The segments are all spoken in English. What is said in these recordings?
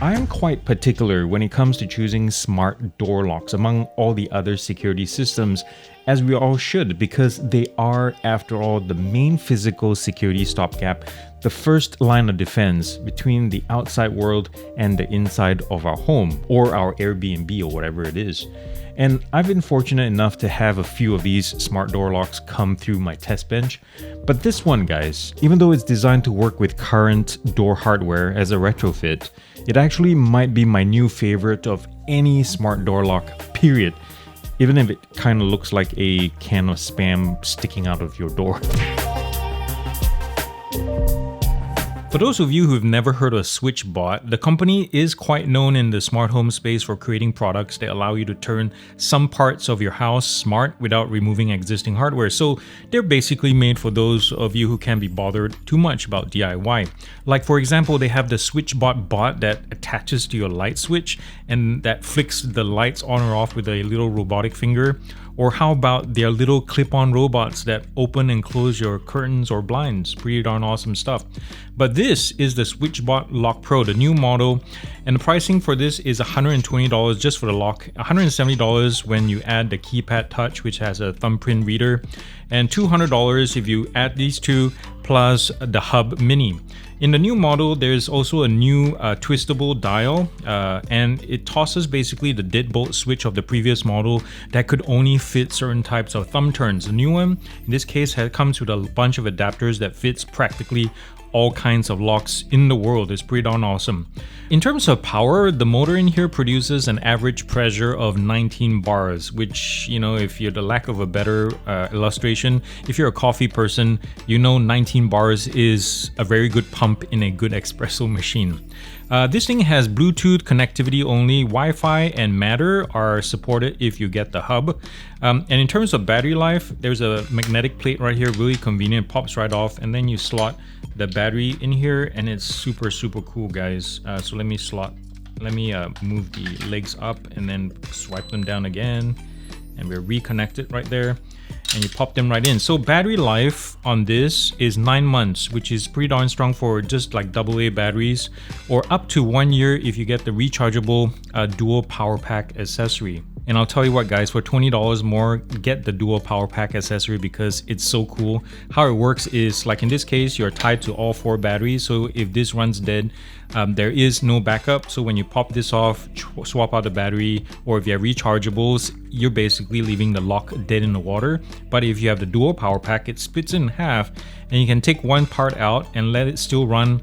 I am quite particular when it comes to choosing smart door locks among all the other security systems, as we all should, because they are, after all, the main physical security stopgap, the first line of defense between the outside world and the inside of our home, or our Airbnb, or whatever it is. And I've been fortunate enough to have a few of these smart door locks come through my test bench. But this one, guys, even though it's designed to work with current door hardware as a retrofit, it actually might be my new favorite of any smart door lock, period. Even if it kind of looks like a can of spam sticking out of your door. For those of you who've never heard of SWITCHBOT, the company is quite known in the smart home space for creating products that allow you to turn some parts of your house smart without removing existing hardware. So they're basically made for those of you who can't be bothered too much about DIY. Like for example, they have the SWITCHBOT bot that attaches to your light switch and that flicks the lights on or off with a little robotic finger. Or how about their little clip-on robots that open and close your curtains or blinds? Pretty darn awesome stuff. But this is the SWITCHBOT Lock Pro, the new model, and the pricing for this is $120 just for the lock, $170 when you add the keypad touch, which has a thumbprint reader, and $200 if you add these two plus the hub mini. In the new model, there's also a new twistable dial, and it tosses basically the deadbolt switch of the previous model that could only fit certain types of thumb turns. The new one, in this case, comes with a bunch of adapters that fits practically all kinds of locks in the world. Is pretty darn awesome. In terms of power, the motor in here produces an average pressure of 19 bars, which, you know, if you're the lack of a better illustration, if you're a coffee person, you know 19 bars is a very good pump in a good espresso machine. This thing has Bluetooth connectivity only. Wi-Fi and Matter are supported if you get the hub. And in terms of battery life, there's a magnetic plate right here, really convenient, pops right off, and then you slot the battery in here, and it's super cool, guys. So let me move the legs up and then swipe them down again, and we're reconnected right there, and you pop them right in. So battery life on this is 9 months, which is pretty darn strong for just like AA batteries, or up to 1 year if you get the rechargeable dual power pack accessory. And I'll tell you what, guys, for $20 more, get the dual power pack accessory because it's so cool. How it works is, like in this case, you're tied to all 4 batteries. So if this runs dead, there is no backup. So when you pop this off, swap out the battery, or if you have rechargeables, you're basically leaving the lock dead in the water. But if you have the dual power pack, it splits in half, and you can take one part out and let it still run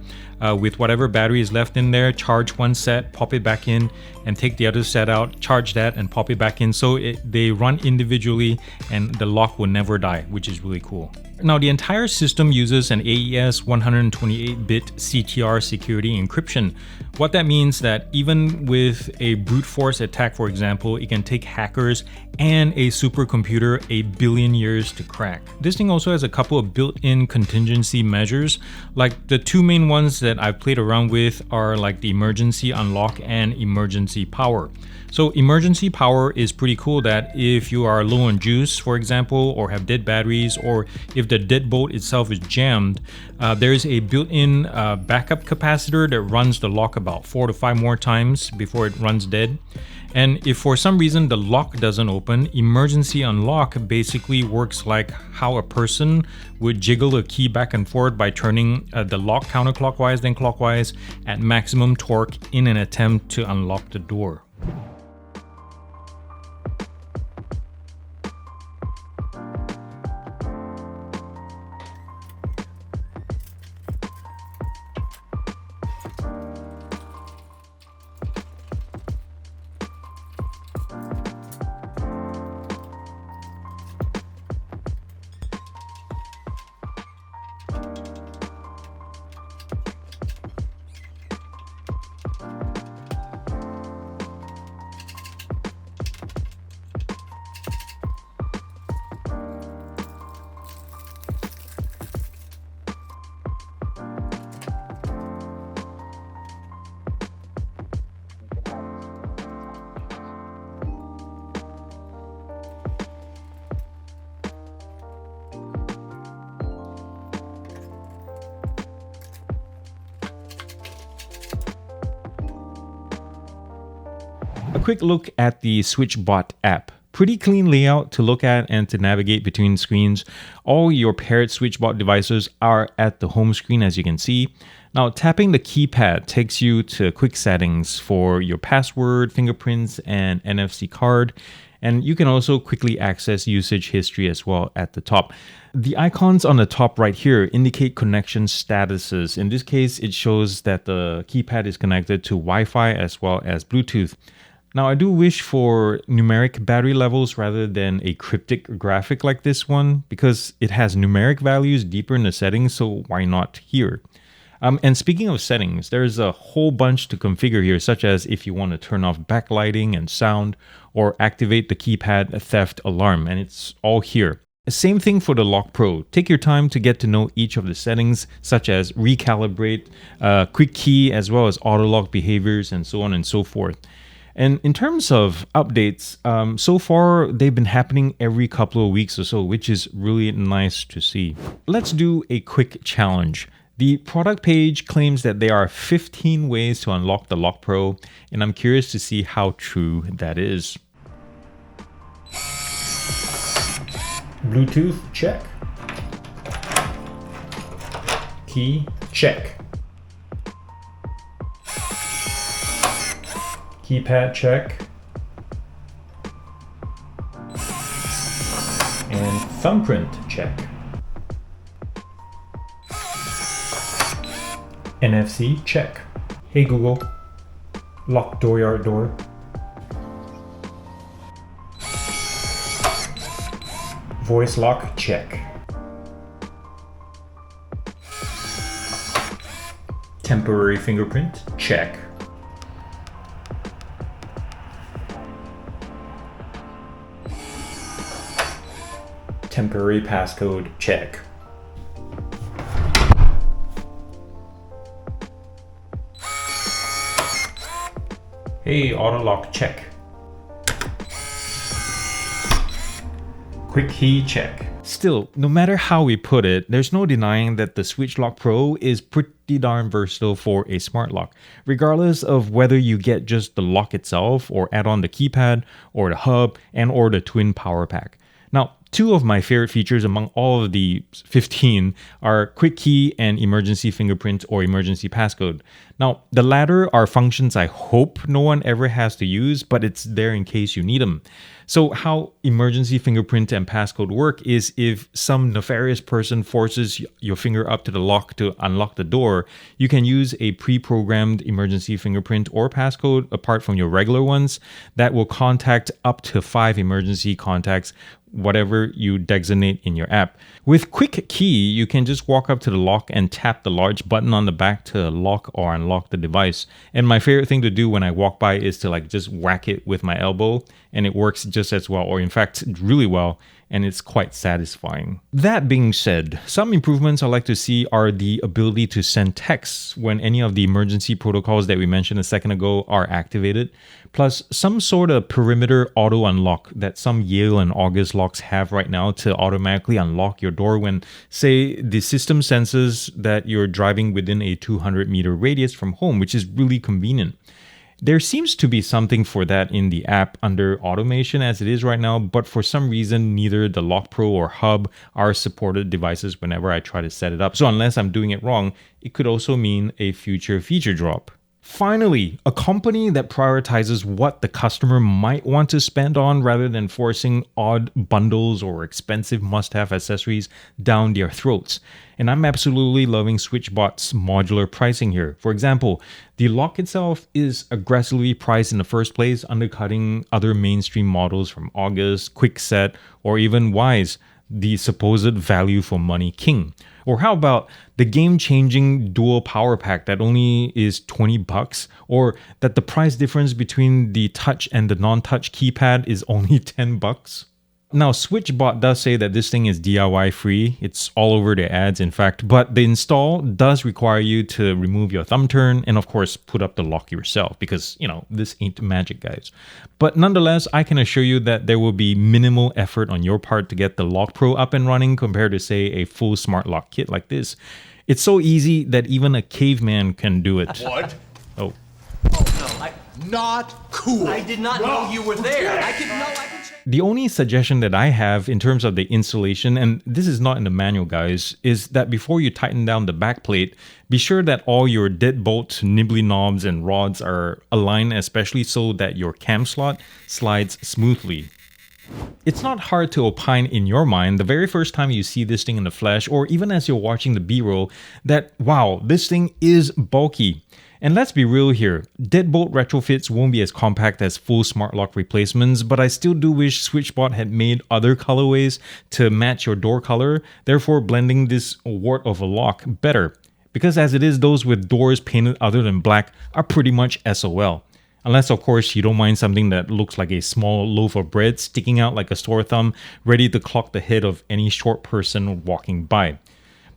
with whatever battery is left in there, charge one set, pop it back in, and take the other set out, charge that, and pop it back in. So they run individually, and the lock will never die, which is really cool. Now, the entire system uses an AES 128-bit CTR security encryption. What that means that even with a brute force attack, for example, it can take hackers and a supercomputer 1 billion years to crack. This thing also has a couple of built-in contingency measures. Like the 2 main ones that I've played around with are like the emergency unlock and emergency power. So emergency power is pretty cool that if you are low on juice, for example, or have dead batteries, or if the deadbolt itself is jammed, there's a built-in backup capacitor that runs the lock about 4 to 5 more times before it runs dead. And if for some reason the lock doesn't open, emergency unlock basically works like how a person would jiggle a key back and forth by turning the lock counterclockwise then clockwise at maximum torque in an attempt to unlock the door. A quick look at the SWITCHBOT app. Pretty clean layout to look at and to navigate between screens. All your paired SWITCHBOT devices are at the home screen, as you can see. Now, tapping the keypad takes you to quick settings for your password, fingerprints, and NFC card. And you can also quickly access usage history as well at the top. The icons on the top right here indicate connection statuses. In this case, it shows that the keypad is connected to Wi-Fi as well as Bluetooth. Now, I do wish for numeric battery levels rather than a cryptic graphic like this one, because it has numeric values deeper in the settings, so why not here? And speaking of settings, there's a whole bunch to configure here, such as if you want to turn off backlighting and sound, or activate the keypad theft alarm, and it's all here. Same thing for the Lock Pro. Take your time to get to know each of the settings, such as recalibrate, quick key, as well as auto lock behaviors, and so on and so forth. And in terms of updates, so far they've been happening every couple of weeks or so, which is really nice to see. Let's do a quick challenge. The product page claims that there are 15 ways to unlock the Lock Pro, and I'm curious to see how true that is. Bluetooth, check. Key, check. Keypad, check. And thumbprint, check. NFC, check. Hey Google, lock dooryard door. Voice lock, check. Temporary fingerprint, check. Temporary passcode, check. Hey, auto lock, check. Quick key, check. Still, no matter how we put it, there's no denying that the Switch Lock Pro is pretty darn versatile for a smart lock, regardless of whether you get just the lock itself or add on the keypad or the hub and or the twin power pack. Now, two of my favorite features among all of the 15 are quick key and emergency fingerprint or emergency passcode. Now, the latter are functions I hope no one ever has to use, but it's there in case you need them. So how emergency fingerprint and passcode work is if some nefarious person forces your finger up to the lock to unlock the door, you can use a pre-programmed emergency fingerprint or passcode apart from your regular ones that will contact up to 5 emergency contacts, whatever you designate in your app. With quick key, you can just walk up to the lock and tap the large button on the back to lock or unlock the device. And my favorite thing to do when I walk by is to just whack it with my elbow, and it works just as well, or in fact really well, and it's quite satisfying. That being said, some improvements I like to see are the ability to send texts when any of the emergency protocols that we mentioned a second ago are activated, plus some sort of perimeter auto unlock that some Yale and August locks have right now to automatically unlock your door when, say, the system senses that you're driving within a 200-meter radius from home, which is really convenient. There seems to be something for that in the app under automation as it is right now, but for some reason, neither the Lock Pro or Hub are supported devices whenever I try to set it up. So unless I'm doing it wrong, it could also mean a future feature drop. Finally, a company that prioritizes what the customer might want to spend on rather than forcing odd bundles or expensive must-have accessories down their throats. And I'm absolutely loving SWITCHBOT's modular pricing here. For example, the lock itself is aggressively priced in the first place, undercutting other mainstream models from August, Kwikset, or even Wise, the supposed value for money king. Or how about the game-changing dual power pack that only is $20, or that the price difference between the touch and the non-touch keypad is only $10? Now, SWITCHBOT does say that this thing is DIY free. It's all over the ads, in fact, but the install does require you to remove your thumb turn and, of course, put up the lock yourself because, this ain't magic, guys. But nonetheless, I can assure you that there will be minimal effort on your part to get the Lock Pro up and running compared to, say, a full smart lock kit like this. It's so easy that even a caveman can do it. What? Oh. Oh, no. know. Not cool. I did not know you were there. I can check. The only suggestion that I have in terms of the installation, and this is not in the manual guys, is that before you tighten down the back plate, be sure that all your deadbolt, nibbly knobs and rods are aligned, especially so that your cam slot slides smoothly. It's not hard to opine in your mind the very first time you see this thing in the flesh, or even as you're watching the B-roll, that wow, this thing is bulky. And let's be real here, deadbolt retrofits won't be as compact as full smart lock replacements, but I still do wish SWITCHBOT had made other colorways to match your door color, therefore blending this wart of a lock better. Because as it is, those with doors painted other than black are pretty much SOL. Unless of course you don't mind something that looks like a small loaf of bread sticking out like a sore thumb, ready to clock the head of any short person walking by.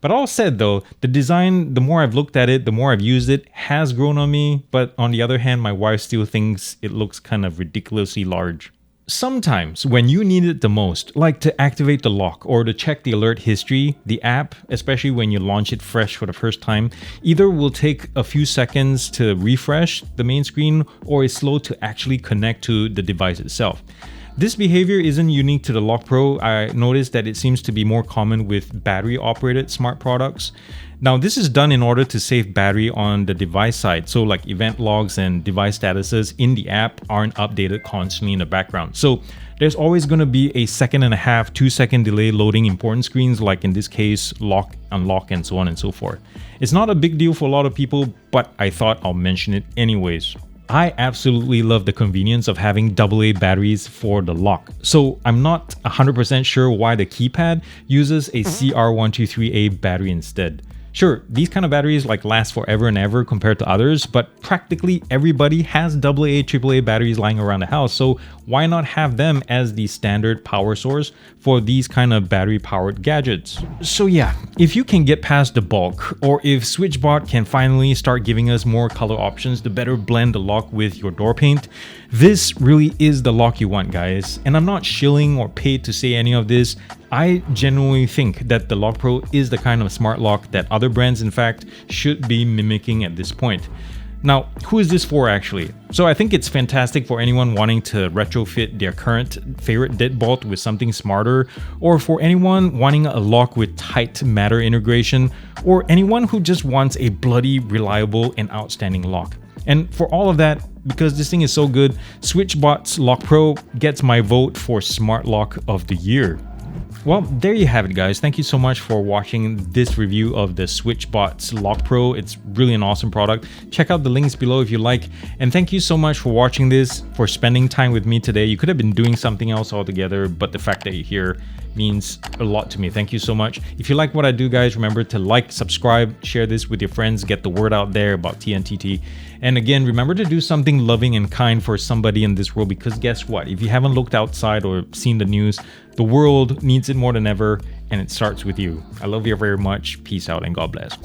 But all said though, the design, the more I've looked at it, the more I've used it, has grown on me, but on the other hand, my wife still thinks it looks kind of ridiculously large. Sometimes, when you need it the most, like to activate the lock or to check the alert history, the app, especially when you launch it fresh for the first time, either will take a few seconds to refresh the main screen or is slow to actually connect to the device itself. This behavior isn't unique to the Lock Pro. I noticed that it seems to be more common with battery-operated smart products. Now, this is done in order to save battery on the device side, so like event logs and device statuses in the app aren't updated constantly in the background. So there's always going to be a 1.5 second, 2 second delay loading important screens, like in this case, lock, unlock, and so on and so forth. It's not a big deal for a lot of people, but I thought I'll mention it anyways. I absolutely love the convenience of having AA batteries for the lock. So I'm not 100% sure why the keypad uses a CR123A battery instead. Sure, these kind of batteries like last forever and ever compared to others, but practically everybody has AA, AAA batteries lying around the house, so why not have them as the standard power source for these kind of battery powered gadgets? So yeah, if you can get past the bulk, or if SWITCHBOT can finally start giving us more color options to better blend the lock with your door paint, this really is the lock you want, guys. And I'm not shilling or paid to say any of this. I genuinely think that the Lock Pro is the kind of smart lock that other brands in fact should be mimicking at this point. Now, who is this for actually? So I think it's fantastic for anyone wanting to retrofit their current favorite deadbolt with something smarter, or for anyone wanting a lock with tight matter integration, or anyone who just wants a bloody, reliable, and outstanding lock. And for all of that, because this thing is so good, SWITCHBOT's Lock Pro gets my vote for Smart Lock of the Year. Well, there you have it, guys. Thank you so much for watching this review of the SWITCHBOT's Lock Pro. It's really an awesome product. Check out the links below if you like. And thank you so much for watching this, for spending time with me today. You could have been doing something else altogether, but the fact that you're here means a lot to me. Thank you so much. If you like what I do, guys, remember to like, subscribe, share this with your friends, get the word out there about TNTT. And again, remember to do something loving and kind for somebody in this world, because guess what? If you haven't looked outside or seen the news, the world needs it more than ever, and it starts with you. I love you very much. Peace out and God bless.